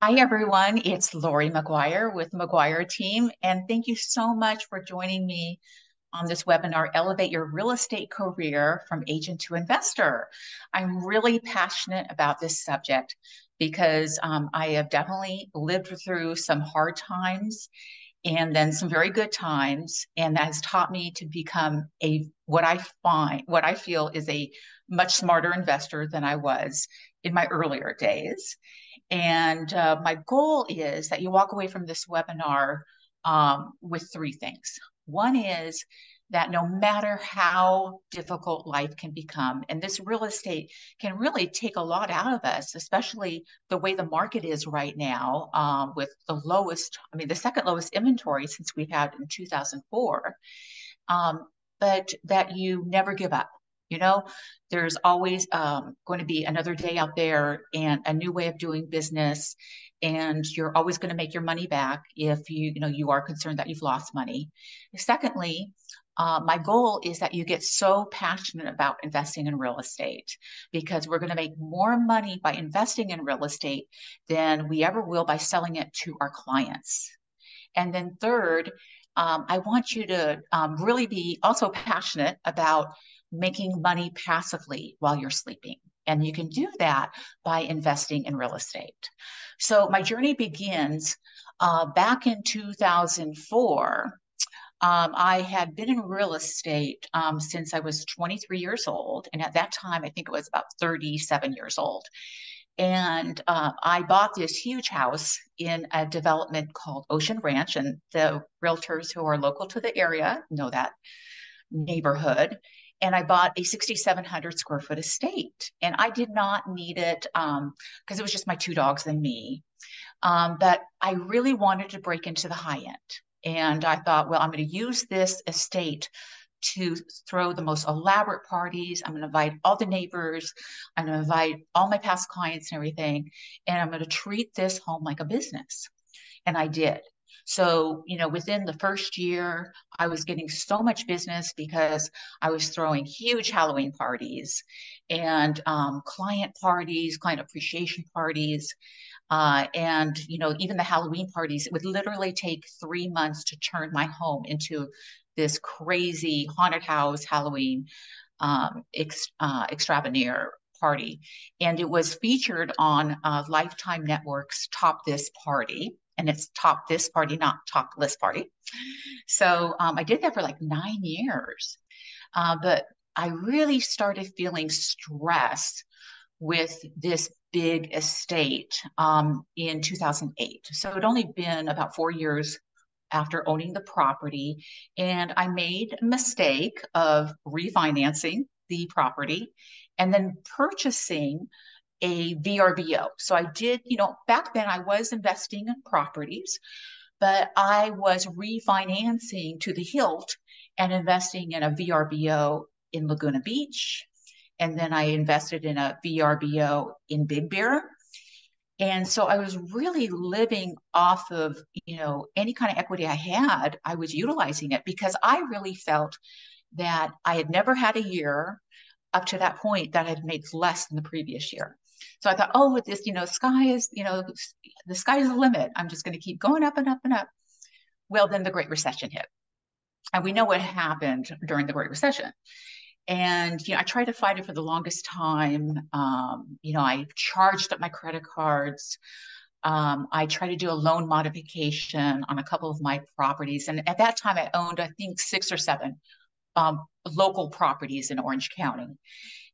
Hi, everyone. It's Lori McGuire with McGuire Team, and thank you so much for joining me on this webinar, Elevate Your Real Estate Career from Agent to Investor. I'm really passionate about this subject because I have definitely lived through some hard times and then some very good times, and that has taught me to become what I feel is a much smarter investor than I was in my earlier days. And my goal is that you walk away from this webinar with three things. One is that no matter how difficult life can become, and this real estate can really take a lot out of us, especially the way the market is right now, with the second lowest inventory since we've had in 2004, but that you never give up. You know, there's always going to be another day out there and a new way of doing business, and you're always going to make your money back if you are concerned that you've lost money. Secondly, my goal is that you get so passionate about investing in real estate because we're going to make more money by investing in real estate than we ever will by selling it to our clients. And then third, I want you to really be also passionate about making money passively while you're sleeping. And you can do that by investing in real estate. So my journey begins back in 2004. I had been in real estate since I was 23 years old. And at that time, I think it was about 37 years old. And I bought this huge house in a development called Ocean Ranch. And the realtors who are local to the area know that neighborhood. And I bought a 6,700 square foot estate. And I did not need it because it was just my two dogs and me. But I really wanted to break into the high end. And I thought, well, I'm going to use this estate to throw the most elaborate parties. I'm going to invite all the neighbors. I'm going to invite all my past clients and everything. And I'm going to treat this home like a business. And I did. So, within the first year, I was getting so much business because I was throwing huge Halloween parties and client parties, client appreciation parties. Even the Halloween parties, it would literally take 3 months to turn my home into this crazy haunted house Halloween extravaganza party. And it was featured on Lifetime Network's Top This Party. And it's Top This Party, not Top List Party. So I did that for like 9 years. But I really started feeling stressed with this big estate in 2008. So it had only been about 4 years after owning the property. And I made a mistake of refinancing the property and then purchasing a VRBO. So I did, back then I was investing in properties, but I was refinancing to the hilt and investing in a VRBO in Laguna Beach. And then I invested in a VRBO in Big Bear. And so I was really living off of, any kind of equity I had, I was utilizing it because I really felt that I had never had a year up to that point that had made less than the previous year. So I thought, oh, with this, the sky is the limit. I'm just going to keep going up and up and up. Well, then the Great Recession hit. And we know what happened during the Great Recession. And I tried to fight it for the longest time. I charged up my credit cards. I tried to do a loan modification on a couple of my properties. And at that time, I owned, I think, 6 or 7 local properties in Orange County.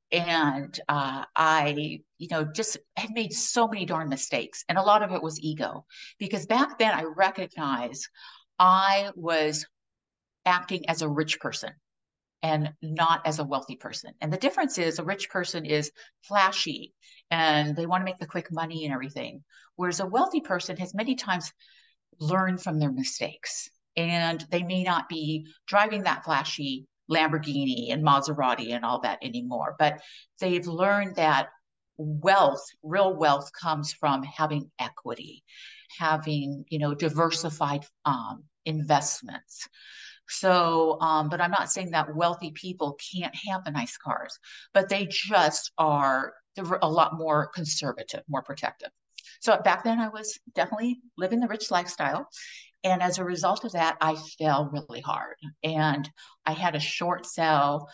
And I, just had made so many darn mistakes. And a lot of it was ego. Because back then, I recognized I was acting as a rich person and not as a wealthy person. And the difference is a rich person is flashy and they want to make the quick money and everything. Whereas a wealthy person has many times learned from their mistakes and they may not be driving that flashy Lamborghini and Maserati and all that anymore, but they've learned that real wealth comes from having equity, having, diversified investments. So, but I'm not saying that wealthy people can't have the nice cars, but they're a lot more conservative, more protective. So back then I was definitely living the rich lifestyle. And as a result of that, I fell really hard. And I had a short sell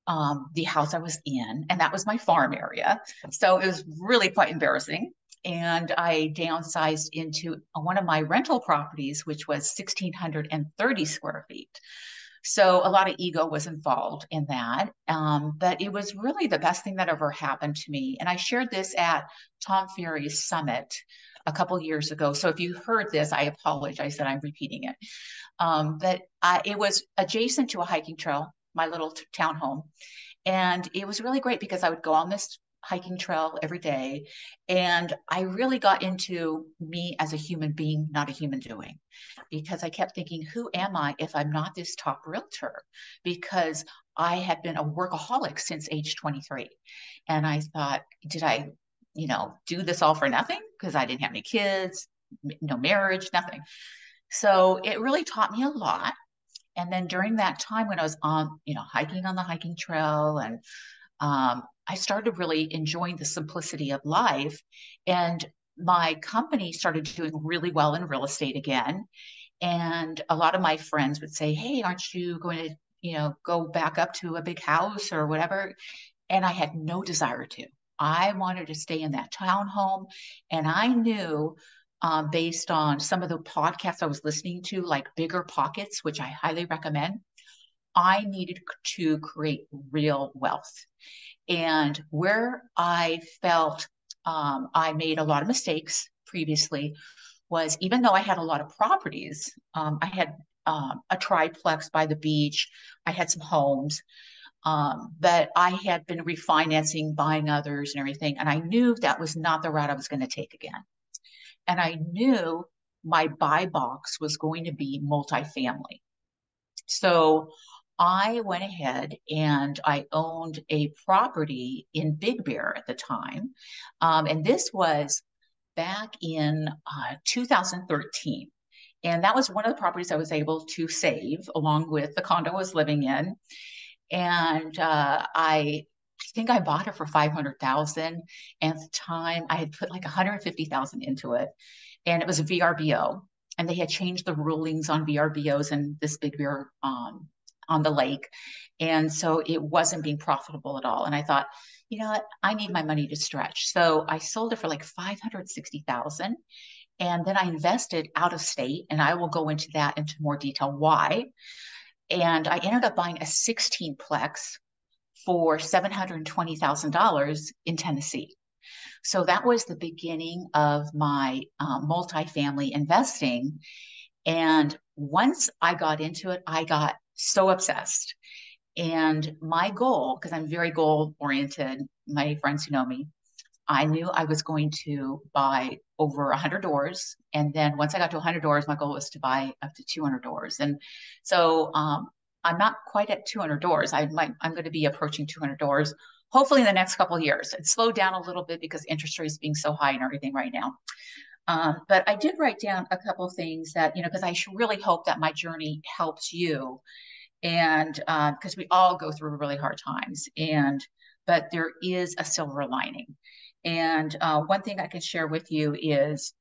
the house I was in, and that was my farm area. So it was really quite embarrassing. And I downsized into one of my rental properties, which was 1,630 square feet. So a lot of ego was involved in that. But it was really the best thing that ever happened to me. And I shared this at Tom Ferry's summit a couple years ago. So if you heard this, I apologize that I'm repeating it. But it was adjacent to a hiking trail, my little townhome. And it was really great because I would go on this hiking trail every day. And I really got into me as a human being, not a human doing, because I kept thinking, who am I if I'm not this top realtor? Because I had been a workaholic since age 23. And I thought, did I, do this all for nothing? Because I didn't have any kids, no marriage, nothing. So it really taught me a lot. And then during that time when I was on, hiking on the hiking trail, and I started really enjoying the simplicity of life. And my company started doing really well in real estate again. And a lot of my friends would say, hey, aren't you going to, go back up to a big house or whatever? And I had no desire to. I wanted to stay in that townhome. And I knew, based on some of the podcasts I was listening to, like Bigger Pockets, which I highly recommend, I needed to create real wealth. And where I felt I made a lot of mistakes previously was, even though I had a lot of properties, I had a triplex by the beach, I had some homes, but I had been refinancing, buying others and everything. And I knew that was not the route I was going to take again. And I knew my buy box was going to be multifamily. So I went ahead and I owned a property in Big Bear at the time. And this was back in 2013. And that was one of the properties I was able to save along with the condo I was living in. And I think I bought it for 500,000. And at the time I had put like 150,000 into it. And it was a VRBO. And they had changed the rulings on VRBOs in this Big Bear on the lake. And so it wasn't being profitable at all. And I thought, you know what, I need my money to stretch. So I sold it for like 560,000. And then I invested out of state, and I will go into that into more detail why. And I ended up buying a 16-plex for $720,000 in Tennessee. So that was the beginning of my multifamily investing. And once I got into it, I got so obsessed. And my goal, because I'm very goal oriented, my friends who know me, I knew I was going to buy over 100 doors. And then once I got to 100 doors, my goal was to buy up to 200 doors. And so I'm not quite at 200 doors. I'm going to be approaching 200 doors, hopefully in the next couple of years. It slowed down a little bit because interest rates being so high and everything right now. But I did write down a couple of things that, because I really hope that my journey helps you. And because we all go through really hard times. But there is a silver lining. And one thing I can share with you is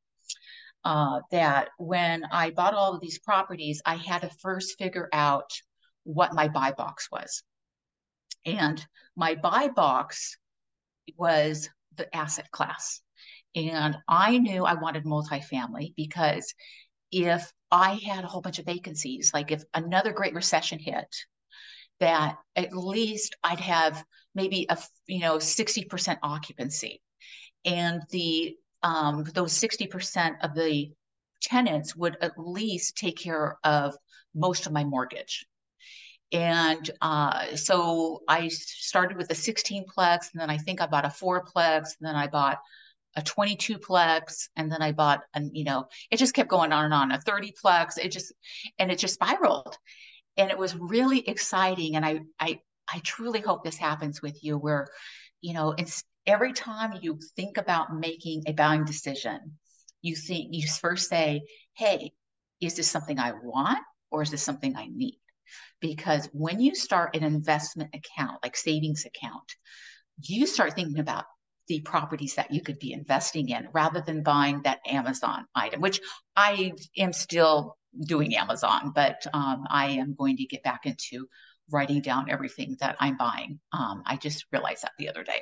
that when I bought all of these properties, I had to first figure out what my buy box was. And my buy box was the asset class. And I knew I wanted multifamily because if I had a whole bunch of vacancies, like if another great recession hit, that at least I'd have maybe 60% occupancy. And those 60% of the tenants would at least take care of most of my mortgage. And so I started with a 16-plex, and then I think I bought a 4-plex, and then I bought a 22-plex, and then I bought, it just kept going on and on, a 30-plex. It just spiraled. And it was really exciting. And I truly hope this happens with you where, it's every time you think about making a buying decision, you first say, hey, is this something I want or is this something I need? Because when you start an investment account, like savings account, you start thinking about the properties that you could be investing in rather than buying that Amazon item, which I am still doing Amazon, but I am going to get back into writing down everything that I'm buying. I just realized that the other day.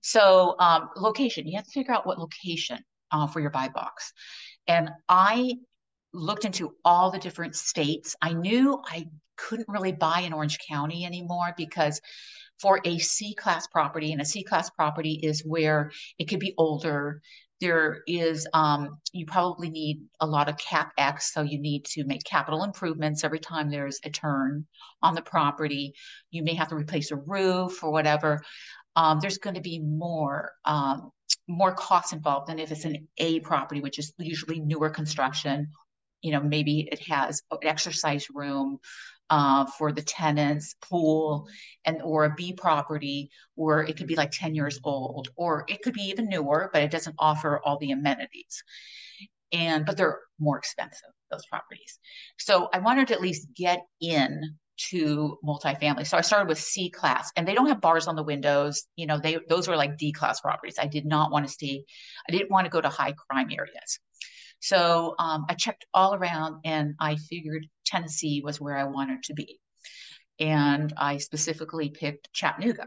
So location, you have to figure out what location for your buy box. And I looked into all the different states. I knew I couldn't really buy in Orange County anymore because for a C-class property, and a C-class property is where it could be older. There is, you probably need a lot of CapEx, so you need to make capital improvements every time there's a turn on the property. You may have to replace a roof or whatever. There's going to be more costs involved than if it's an A property, which is usually newer construction. Maybe it has an exercise room for the tenants, pool, or a B property where it could be like 10 years old, or it could be even newer, but it doesn't offer all the amenities. But they're more expensive, those properties. So I wanted to at least get in to multifamily. So I started with C class, and they don't have bars on the windows. Those were like D class properties. I didn't want to go to high crime areas. So I checked all around, and I figured Tennessee was where I wanted to be. And I specifically picked Chattanooga.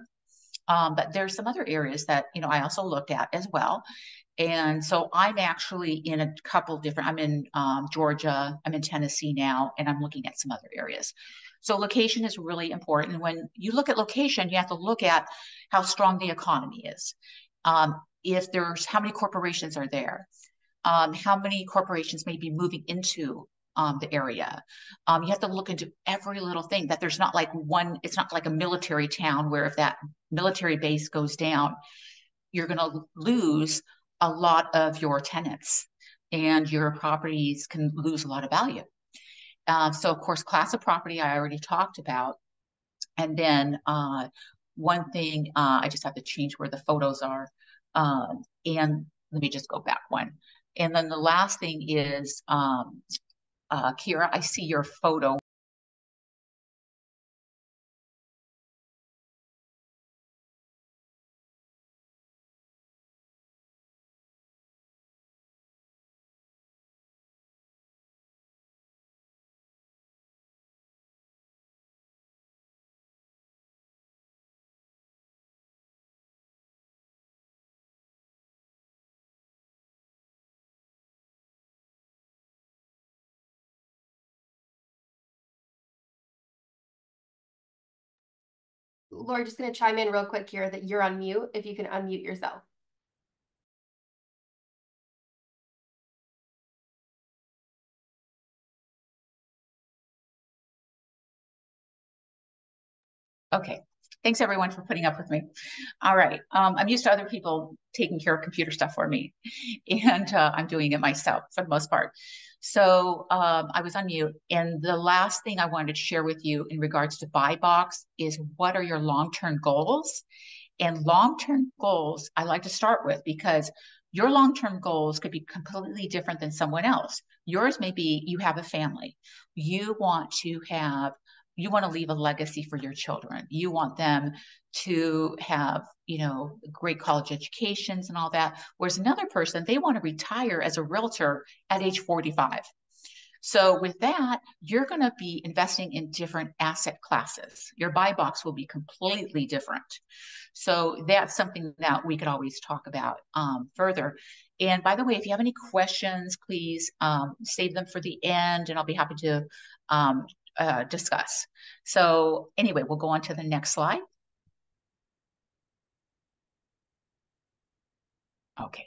But there's some other areas that, I also looked at as well. And so I'm actually in a couple different, I'm in Georgia, I'm in Tennessee now, and I'm looking at some other areas. So location is really important. When you look at location, you have to look at how strong the economy is. If there's, how many corporations are there? How many corporations may be moving into the area. You have to look into every little thing, that there's not like it's not like a military town where if that military base goes down, you're going to lose a lot of your tenants and your properties can lose a lot of value. So of course, class of property I already talked about. And then one thing, I just have to change where the photos are. And let me just go back one. And then the last thing is, Kira, I see your photo. Lori, just going to chime in real quick here that you're on mute, if you can unmute yourself. Okay. Thanks everyone for putting up with me. All right. I'm used to other people taking care of computer stuff for me, and I'm doing it myself for the most part. So I was on mute. And the last thing I wanted to share with you in regards to buy box is, what are your long-term goals? And long-term goals I like to start with, because your long-term goals could be completely different than someone else. Yours may be, you have a family. You want to leave a legacy for your children. You want them to have, great college educations and all that. Whereas another person, they want to retire as a realtor at age 45. So with that, you're going to be investing in different asset classes. Your buy box will be completely different. So that's something that we could always talk about further. And by the way, if you have any questions, please save them for the end, and I'll be happy to discuss. So anyway, we'll go on to the next slide. Okay,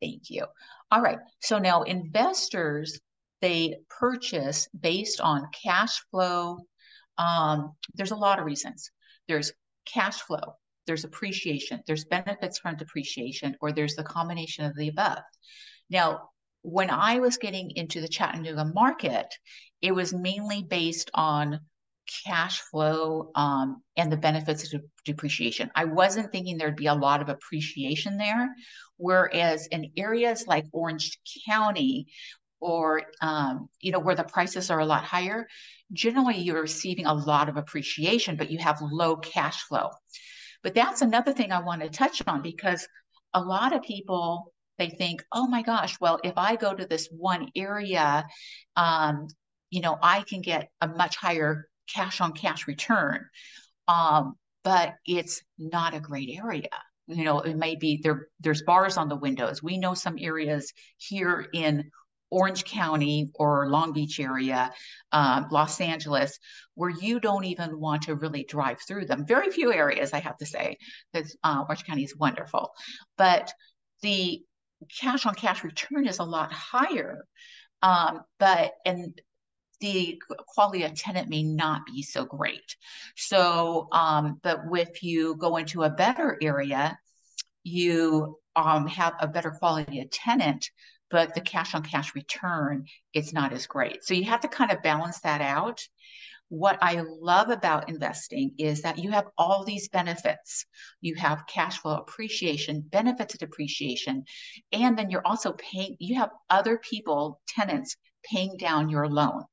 thank you. All right, so now investors, they purchase based on cash flow. There's a lot of reasons. There's cash flow, there's appreciation, there's benefits from depreciation, or there's the combination of the above. Now, when I was getting into the Chattanooga market, it was mainly based on cash flow and the benefits of depreciation. I wasn't thinking there'd be a lot of appreciation there. Whereas in areas like Orange County, or where the prices are a lot higher, generally you're receiving a lot of appreciation, but you have low cash flow. But that's another thing I want to touch on, because a lot of people, they think, oh my gosh, well, if I go to this one area, um, I can get a much higher cash on cash return. Um, but it's not a great area. It may be there's bars on the windows. We know some areas here in Orange County or Long Beach area, Los Angeles, where you don't even want to really drive through them. Very few areas, I have to say, because Orange County is wonderful. But the cash on cash return is a lot higher. And the quality of tenant may not be so great. So, but if you go into a better area, you have a better quality of tenant, but the cash on cash return is not as great. So you have to kind of balance that out. What I love about investing is that you have all these benefits. You have cash flow appreciation, benefits of depreciation, and then you're also paying, you have other people, tenants, paying down your loan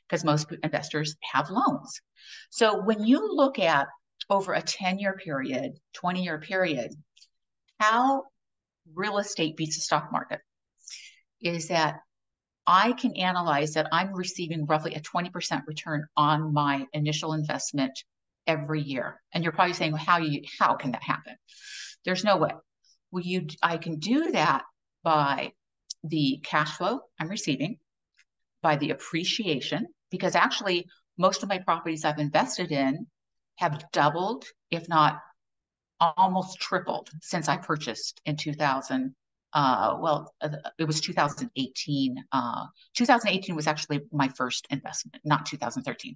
because most investors have loans. So when you look at over a 10-year period, 20-year period, how real estate beats the stock market is that I can analyze that I'm receiving roughly a 20% return on my initial investment every year. And you're probably saying, well, how can that happen? There's no way. I can do that by the cash flow I'm receiving, by the appreciation, because actually most of my properties I've invested in have doubled, if not almost tripled since I purchased in 2000. It was 2018. 2018 was actually my first investment, not 2013.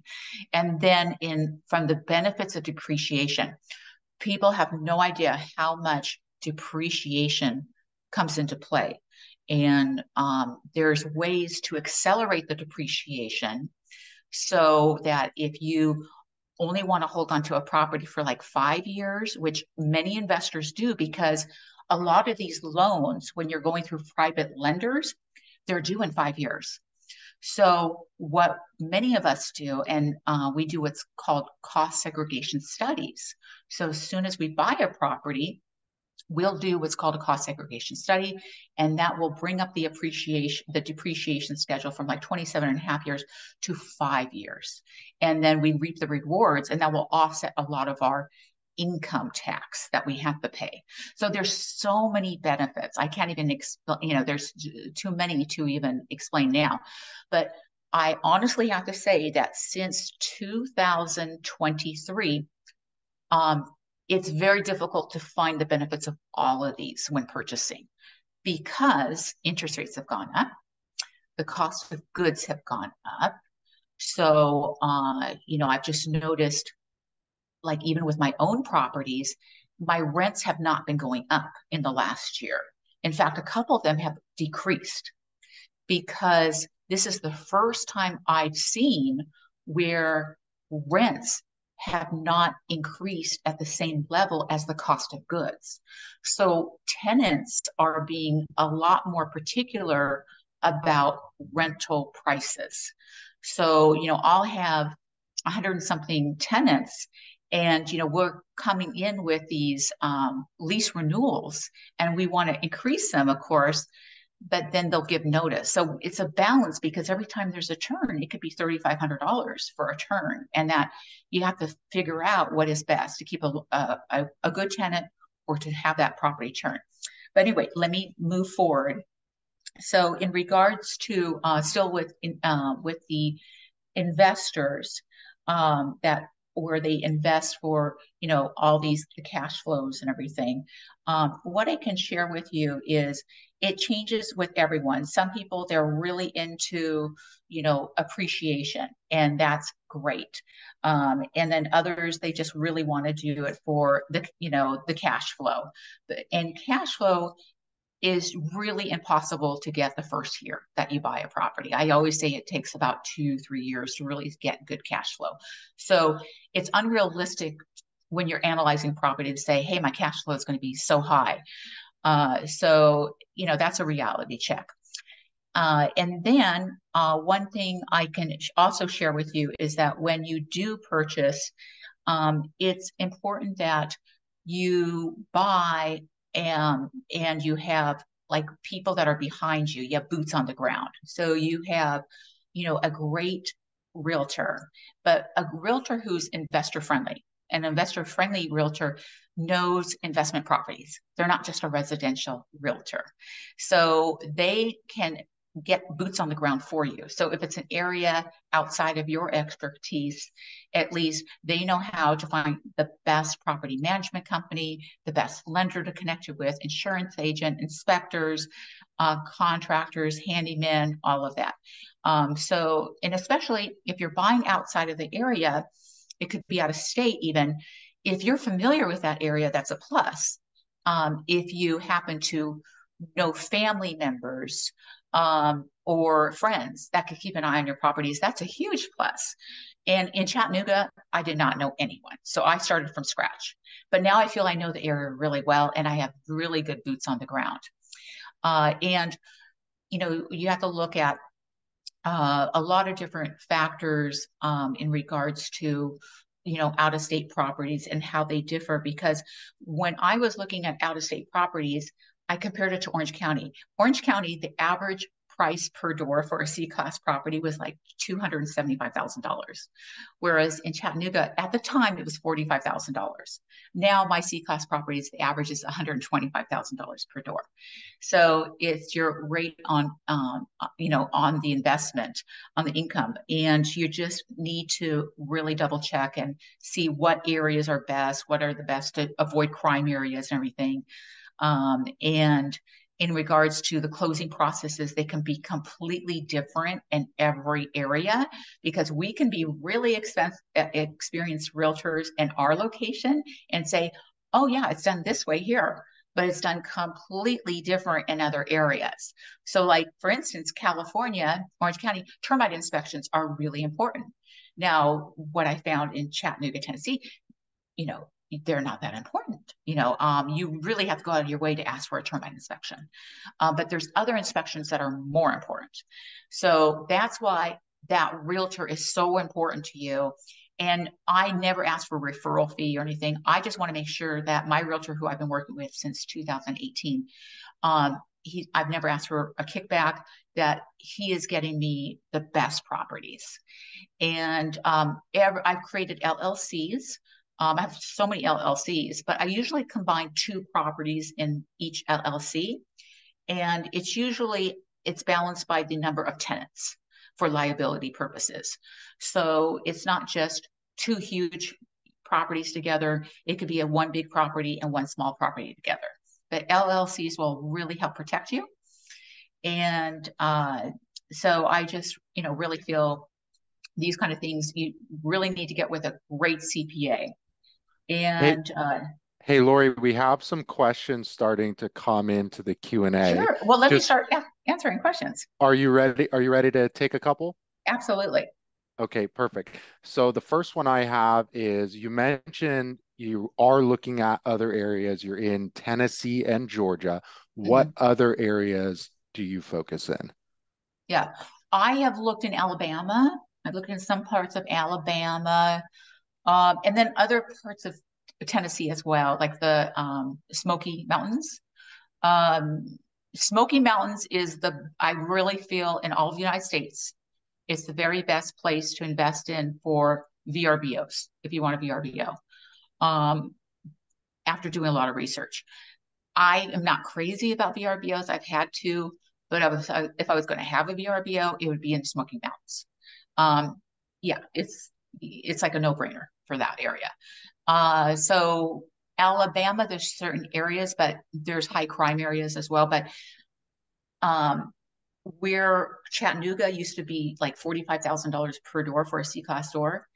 And then from the benefits of depreciation, people have no idea how much depreciation comes into play. And there's ways to accelerate the depreciation so that if you only want to hold on to a property for like 5 years, which many investors do, because a lot of these loans, when you're going through private lenders, they're due in 5 years. So what many of us do, and we do what's called cost segregation studies. So as soon as we buy a property, we'll do what's called a cost segregation study, and that will bring up the depreciation schedule from like 27 and a half years to 5 years. And then we reap the rewards, and that will offset a lot of our income tax that we have to pay. So there's so many benefits. I can't even explain, there's too many to even explain now. But I honestly have to say that since 2023, it's very difficult to find the benefits of all of these when purchasing because interest rates have gone up, the cost of goods have gone up. So, I've just noticed, like even with my own properties, my rents have not been going up in the last year. In fact, a couple of them have decreased because this is the first time I've seen where rents have not increased at the same level as the cost of goods. So tenants are being a lot more particular about rental prices. So, I'll have 100 and something tenants, and we're coming in with these lease renewals, and we want to increase them, of course, but then they'll give notice. So it's a balance because every time there's a turn, it could be $3,500 for a turn. And that you have to figure out what is best to keep a good tenant or to have that property turn. But anyway, let me move forward. So in regards to still with the investors that where they invest for all these the cash flows and everything, what I can share with you is it changes with everyone. Some people, they're really into appreciation, and that's great. And then others, they just really want to do it for the cash flow. And cash flow is really impossible to get the first year that you buy a property. I always say it takes about 2-3 years to really get good cash flow. So it's unrealistic when you're analyzing property to say, hey, my cash flow is going to be so high. So that's a reality check. And then one thing I can also share with you is that when you do purchase, it's important that you buy and you have like people that are behind you. You have boots on the ground. So you have, a great realtor, but a realtor who's investor friendly. An investor friendly realtor knows investment properties. They're not just a residential realtor. So they can get boots on the ground for you. So if it's an area outside of your expertise, at least they know how to find the best property management company, the best lender to connect you with, insurance agent, inspectors, contractors, handymen, all of that. And especially if you're buying outside of the area, it could be out of state even. If you're familiar with that area, that's a plus. If you happen to know family members or friends that could keep an eye on your properties, that's a huge plus. And in Chattanooga, I did not know anyone. So I started from scratch. But now I feel I know the area really well and I have really good boots on the ground. And, you have to look at a lot of different factors in regards to out of state properties and how they differ, because when I was looking at out of state properties, I compared it to Orange County, the average price per door for a C-class property was like $275,000, whereas in Chattanooga at the time it was $45,000. Now my C-class properties, the average is $125,000 per door. So it's your rate on the investment, on the income. And you just need to really double check and see what areas are best, what are the best to avoid crime areas and everything. And in regards to the closing processes, they can be completely different in every area because we can be really experienced realtors in our location and say, oh yeah, it's done this way here, but it's done completely different in other areas. So like, for instance, California, Orange County, termite inspections are really important. Now, what I found in Chattanooga, Tennessee, they're not that important. You really have to go out of your way to ask for a termite inspection. But there's other inspections that are more important. So that's why that realtor is so important to you. And I never ask for a referral fee or anything. I just want to make sure that my realtor, who I've been working with since 2018, I've never asked for a kickback, that he is getting me the best properties. And I've created LLCs. I have so many LLCs, but I usually combine two properties in each LLC. And it's balanced by the number of tenants for liability purposes. So it's not just two huge properties together. It could be a one big property and one small property together. But LLCs will really help protect you. And so I just, really feel these kind of things, you really need to get with a great CPA. Hey, And hey, Lori, we have some questions starting to come into the Q&A. sure, well, let me Just, start answering questions. are you ready? Are you ready to take a couple? Absolutely. Okay, perfect. So the first one I have is you mentioned you are looking at other areas. You're in Tennessee and Georgia. What Mhm. other areas do you focus in? Yeah, I have looked in Alabama. I've looked in some parts of Alabama, and then other parts of Tennessee as well, like the Smoky Mountains. Um, Smoky Mountains I really feel in all of the United States, it's the very best place to invest in for VRBOs, if you want a VRBO, after doing a lot of research. I am not crazy about VRBOs. I've had to, but if I was going to have a VRBO, it would be in Smoky Mountains. Um, yeah, it's like a no-brainer for that area. So Alabama, there's certain areas, but there's high crime areas as well. But um, where Chattanooga used to be like $45,000 per door for a C-class door,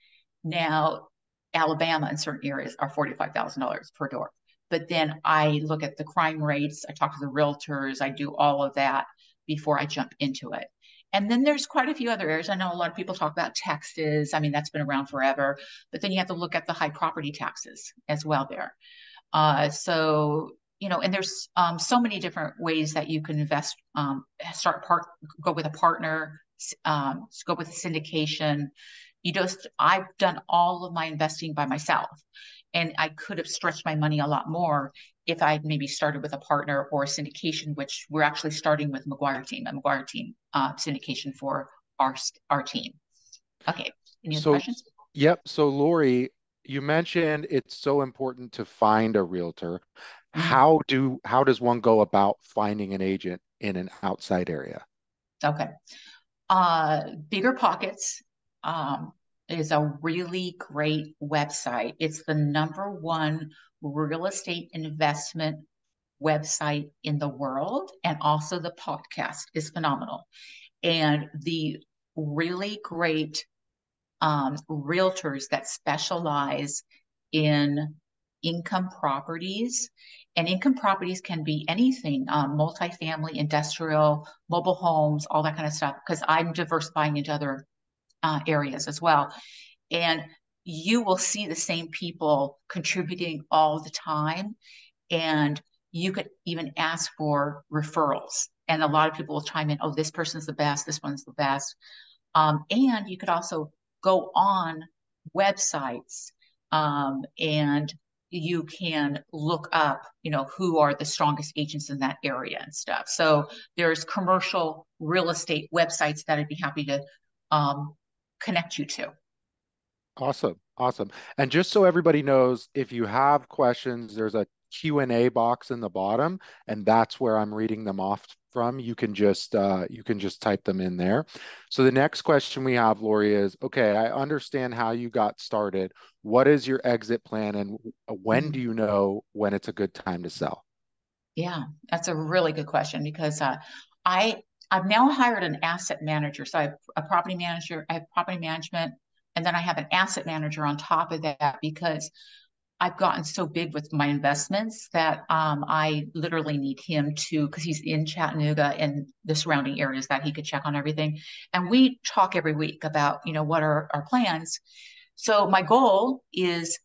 now Alabama in certain areas are $45,000 per door. But then I look at the crime rates, I talk to the realtors, I do all of that before I jump into it. And then there's quite a few other areas. I know a lot of people talk about Texas. I mean, that's been around forever. But then you have to look at the high property taxes as well there. And there's so many different ways that you can invest, go with a partner, go with a syndication. I've done all of my investing by myself, and I could have stretched my money a lot more if I maybe started with a partner or a syndication, which we're actually starting with a McGuire team syndication for our team. Okay, any other So, questions? yep. So, Lori, you mentioned it's so important to find a realtor. Mhm. How does one go about finding an agent in an outside area? Okay. Bigger Pockets um, is a really great website. It's the #1 real estate investment website in the world, and also the podcast is phenomenal. And the really great realtors that specialize in income properties. And income properties can be anything, multifamily, industrial, mobile homes, all that kind of stuff, because I'm diversifying into other areas as well. And you will see the same people contributing all the time. And you could even ask for referrals. And a lot of people will chime in, oh, this person's the best, this one's the best. And you could also go on websites and you can look up, who are the strongest agents in that area and stuff. So there's commercial real estate websites that I'd be happy to um, connect you to. Awesome. Awesome. And just so everybody knows, if you have questions, there's a Q&A box in the bottom, and that's where I'm reading them off from. You can just type them in there. So the next question we have, Lori, is, okay, I understand how you got started. What is your exit plan, and when do Mhm. you know when it's a good time to sell? Yeah, that's a really good question because I I've now hired an asset manager. So I have a property manager, I have property management, and then I have an asset manager on top of that because I've gotten so big with my investments that I literally need him to, because he's in Chattanooga and the surrounding areas, that he could check on everything. And we talk every week about, what are our plans. So my goal is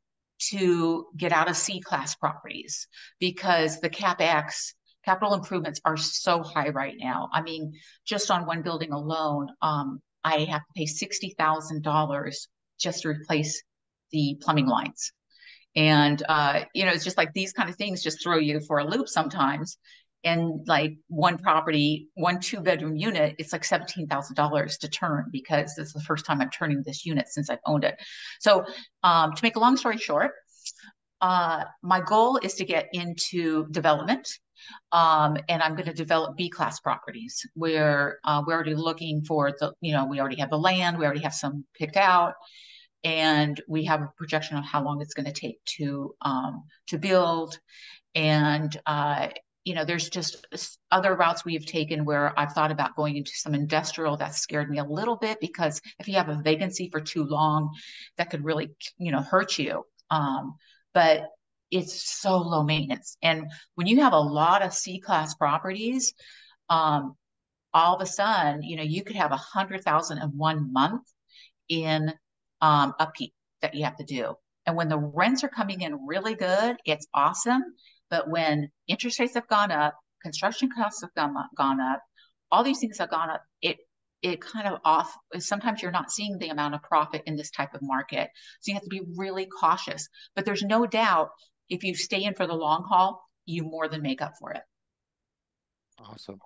to get out of C-class properties because the CapEx, capital improvements, are so high right now. I mean, just on one building alone, I have to pay $60,000 just to replace the plumbing lines. And it's just like these kind of things just throw you for a loop sometimes. And like one property, one 2-bedroom unit, it's like $17,000 to turn because this is the first time I'm turning this unit since I've owned it. So to make a long story short, my goal is to get into development. And I'm going to develop B-class properties where we're already looking for we already have the land, we already have some picked out, and we have a projection of how long it's going to take to build. And there's just other routes we've taken where I've thought about going into some industrial. That scared me a little bit because if you have a vacancy for too long, that could really hurt you. But it's so low maintenance, and when you have a lot of C-class properties, um, all of a sudden, you could have 100,000 in 1 month in upkeep that you have to do. And when the rents are coming in really good, it's awesome. But when interest rates have gone up, construction costs have gone up, all these things have gone up, it kind of off. Sometimes you're not seeing the amount of profit in this type of market. So you have to be really cautious. But there's no doubt if you stay in for the long haul, you more than make up for it. Awesome.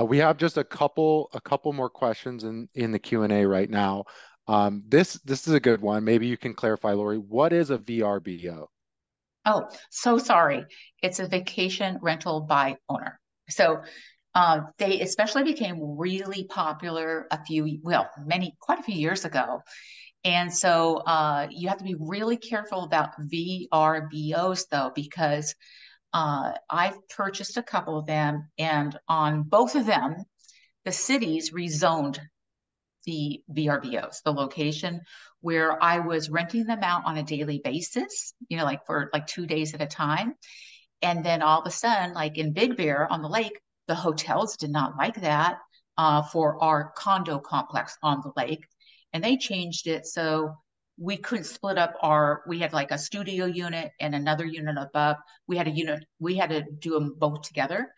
We have just a couple more questions in the Q&A right now. This is a good one. Maybe you can clarify, Lori. What is a VRBO? Oh, so sorry. It's a vacation rental by owner. So they especially became really popular quite a few years ago. And so you have to be really careful about VRBOs though, because I've purchased a couple of them, and on both of them, the cities rezoned the VRBOs, the location where I was renting them out on a daily basis, like for like 2 days at a time. And then all of a sudden, like in Big Bear on the lake, the hotels did not like that for our condo complex on the lake. And they changed it so we couldn't split up we had like a studio unit and another unit above. We had to do them both together,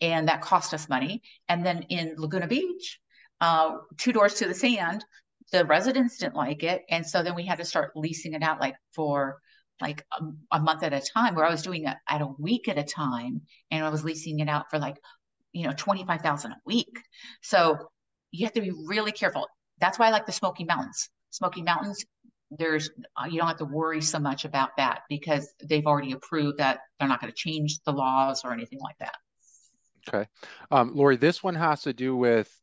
and that cost us money. And then in Laguna Beach, 2 doors to the sand, the residents didn't like it, and so then we had to start leasing it out like for like a month at a time, where I was doing it at a week at a time, and I was leasing it out for like, 25,000 a week. So you have to be really careful. That's why I like the Smoky Mountains. Smoky Mountains, there's you don't have to worry so much about that because they've already approved that they're not going to change the laws or anything like that. Okay. Lori, this one has to do with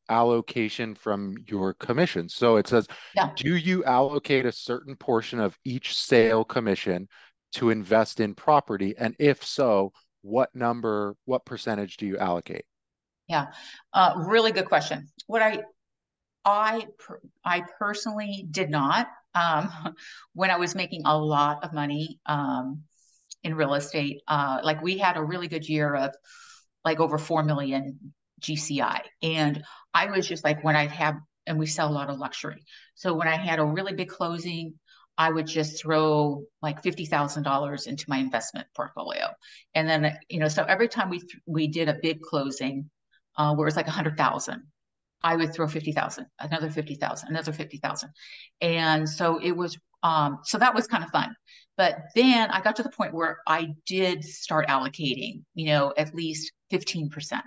allocation from your commission. So it says, Yeah. do you allocate a certain portion of each sale commission to invest in property? And if so, what percentage do you allocate? Yeah. Really good question. I I personally did not. When I was making a lot of money in real estate, like we had a really good year of like over 4 million GCI. And I was just like, when I'd have, and we sell a lot of luxury. So when I had a really big closing, I would just throw like $50,000 into my investment portfolio. And then, so every time we did a big closing, where it's like 100,000, I would throw 50,000, another 50,000, another 50,000. And so it was, so that was kind of fun. But then I got to the point where I did start allocating, at least 15%.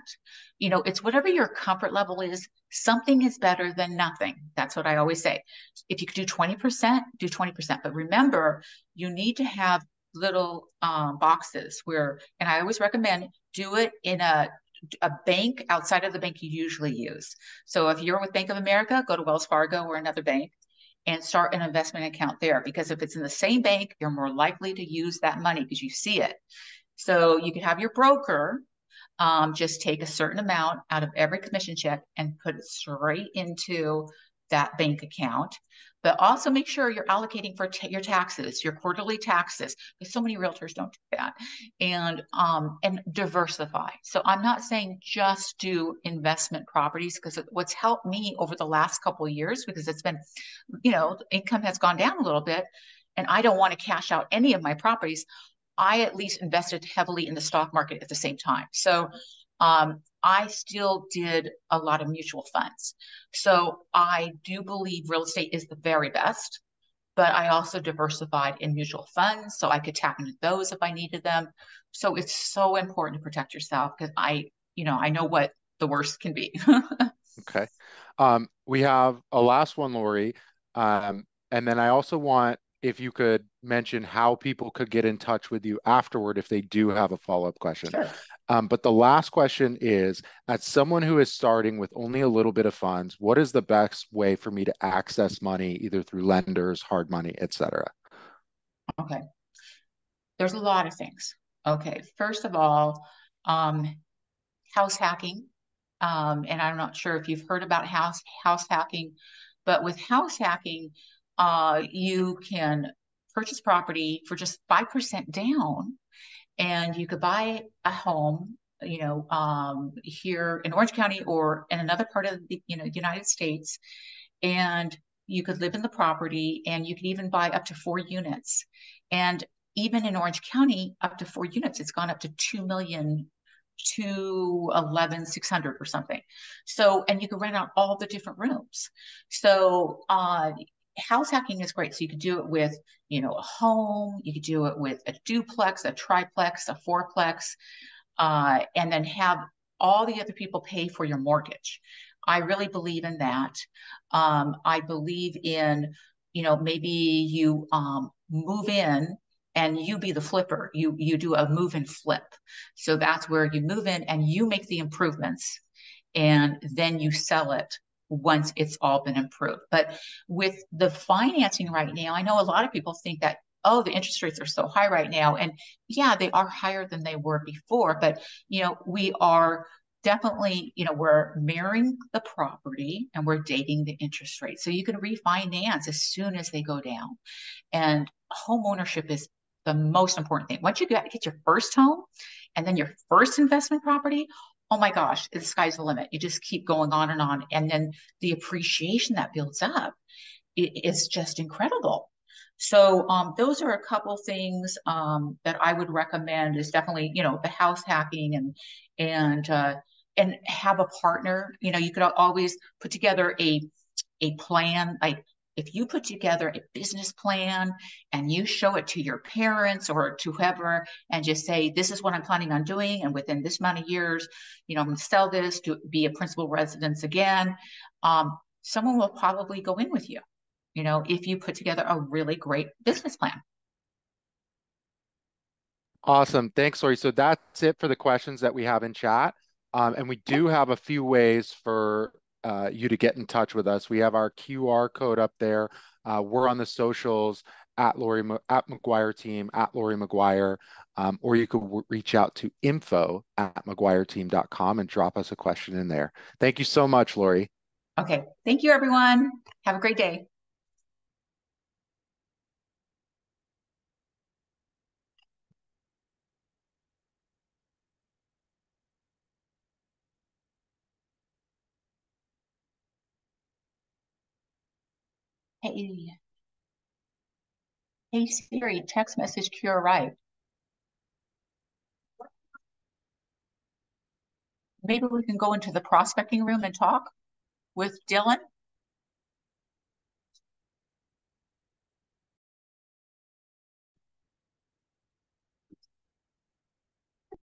It's whatever your comfort level is. Something is better than nothing. That's what I always say. If you could do 20%, do 20%. But remember, you need to have little boxes where, and I always recommend do it in a bank outside of the bank you usually use. So if you're with Bank of America, go to Wells Fargo or another bank and start an investment account there. Because if it's in the same bank, you're more likely to use that money because you see it. So you can have your broker just take a certain amount out of every commission check and put it straight into that bank account. But also make sure you're allocating for your taxes, your quarterly taxes, because so many realtors don't do that, and diversify. So I'm not saying just do investment properties, because what's helped me over the last couple of years, because it's been, income has gone down a little bit, and I don't want to cash out any of my properties. I at least invested heavily in the stock market at the same time. So I still did a lot of mutual funds. So I do believe real estate is the very best, but I also diversified in mutual funds so I could tap into those if I needed them. So it's so important to protect yourself because I know what the worst can be. Okay. We have a last one, Lori. And then I also want if you could mention how people could get in touch with you afterward if they do have a follow-up question. Sure. But the last question is, as someone who is starting with only a little bit of funds, what is the best way for me to access money, either through lenders, hard money, et cetera? Okay. There's a lot of things. Okay. First of all, um, house hacking. And I'm not sure if you've heard about house hacking, but with house hacking, you can purchase property for just 5% down, and you could buy a home, here in Orange County or in another part of the, United States, and you could live in the property, and you could even buy up to 4 units. And even in Orange County, up to 4 units, it's gone up to 2 million to 11,600 or something. So, and you can rent out all the different rooms. So, house hacking is great. So you could do it with, a home. You could do it with a duplex, a triplex, a fourplex, and then have all the other people pay for your mortgage. I really believe in that. I believe in, maybe you move in and you be the flipper. You do a move and flip. So that's where you move in and you make the improvements, and then you sell it once it's all been improved. But with the financing right now, I know a lot of people think that, oh, the interest rates are so high right now. And yeah, they are higher than they were before, but we are definitely, we're marrying the property and we're dating the interest rate. So you can refinance as soon as they go down. And home ownership is the most important thing. Once you get your first home and then your first investment property, oh my gosh, the sky's the limit. You just keep going on and on. And then the appreciation that builds up is just incredible. So those are a couple things that I would recommend is definitely, the house hacking and have a partner. You could always put together a plan, like If you put together a business plan and you show it to your parents or to whoever and just say, this is what I'm planning on doing, and within this amount of years, I'm going to sell this to be a principal residence again, someone will probably go in with you, if you put together a really great business plan. Awesome. Thanks, Lori. So that's it for the questions that we have in chat. And we do have a few ways for you to get in touch with us. We have our QR code up there. We're on the socials at at McGuire team, at Lori McGuire, or you could reach out to info@mcguireteam.com and drop us a question in there. Thank you so much, Lori. Okay. Thank you, everyone. Have a great day. Hey, hey Siri, text message queue arrived. Maybe we can go into the prospecting room and talk with Dylan.